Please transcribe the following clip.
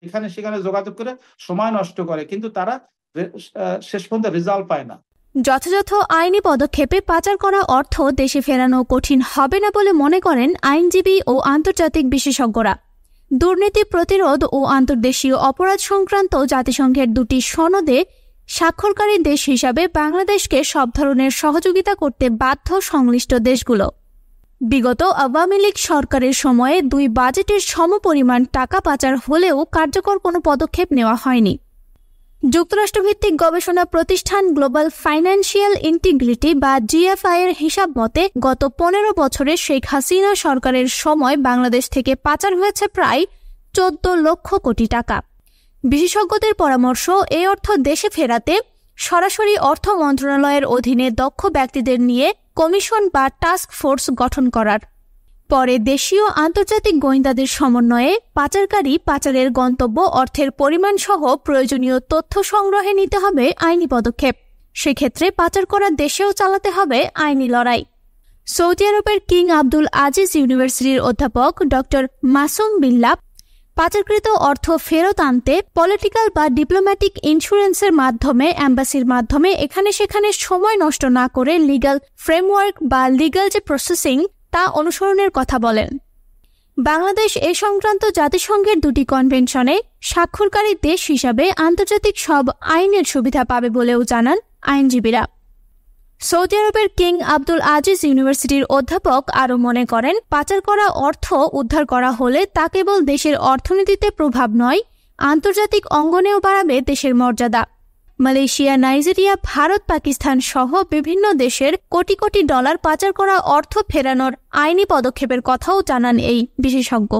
এখানে সেখানে যোগাযোগ করে সময় নষ্ট করে, কিন্তু তারা শেষ পর্যন্ত রেজাল্ট পায় না। যথাযথ আইনি পদক্ষেপে পাচার করা অর্থ দেশে ফেরানো কঠিন হবে না বলে মনে করেন আইনজীবী ও আন্তর্জাতিক বিশেষজ্ঞরা। দুর্নীতি প্রতিরোধ ও আন্তর্দেশীয় অপরাধ সংক্রান্ত জাতিসংঘের 2টি সনদে স্বাক্ষরকারী দেশ হিসাবে বাংলাদেশকে সব ধরনের সহযোগিতা করতে বাধ্য সংশ্লিষ্ট দেশগুলো। বিগত আওয়ামী লীগ সরকারের সময়ে 2 বাজেটের সমপরিমাণ টাকা পাচার হলেও কার্যকর কোনো পদক্ষেপ নেওয়া হয়নি। যুক্তরাষ্ট্রভিত্তিক গবেষণা প্রতিষ্ঠান গ্লোবাল ফাইন্যান্সিয়াল ইন্টিগ্রিটি বা জিএফআই এর হিসাব মতে গত 15 বছরে শেখ হাসিনা সরকারের সময় বাংলাদেশ থেকে পাচার হয়েছে প্রায় 14 লক্ষ কোটি টাকা। বিশেষজ্ঞদের পরামর্শ, এই অর্থ দেশে ফেরাতে সরাসরি অর্থ মন্ত্রণালয়ের অধীনে দক্ষ ব্যক্তিদের নিয়ে কমিশন বা টাস্ক ফোর্স গঠন করার, পরে দেশীয় আন্তর্জাতিক গোয়েন্দাদের সমন্বয়ে পাচারের গন্তব্য, অর্থের পরিমাণ সহ প্রয়োজনীয় তথ্য সংগ্রহে নিতে হবে আইনি পদক্ষেপ। সেক্ষেত্রে পাচার করা দেশেও চালাতে হবে আইনি লড়াই। সৌদি আরবের কিং আব্দুল আজিজ ইউনিভার্সিটির অধ্যাপক ডক্টর মাসুম বিল্লাহ পাচারকৃত অর্থ ফেরত আনতে পলিটিক্যাল বা ডিপ্লোম্যাটিক ইন্স্যুরেন্সের মাধ্যমে, অ্যাম্বাসির মাধ্যমে এখানে সেখানে সময় নষ্ট না করে লিগ্যাল ফ্রেমওয়ার্ক বা লিগ্যাল যে প্রসেসিং তা অনুসরণের কথা বলেন। বাংলাদেশ এ সংক্রান্ত জাতিসংঘের 2টি কনভেনশনে স্বাক্ষরকারী দেশ হিসাবে আন্তর্জাতিক সব আইনের সুবিধা পাবে বলেও জানান আইনজীবীরা। সৌদি আরবের কিং আব্দুল আজিজ ইউনিভার্সিটির অধ্যাপক আরও মনে করেন, পাচার করা অর্থ উদ্ধার করা হলে তা কেবল দেশের অর্থনীতিতে প্রভাব নয়, আন্তর্জাতিক অঙ্গনেও বাড়াবে দেশের মর্যাদা। মালয়েশিয়া, নাইজেরিয়া, ভারত, পাকিস্তান সহ বিভিন্ন দেশের কোটি কোটি ডলার পাচার করা অর্থ ফেরানোর আইনি পদক্ষেপের কথাও জানান এই বিশেষজ্ঞ।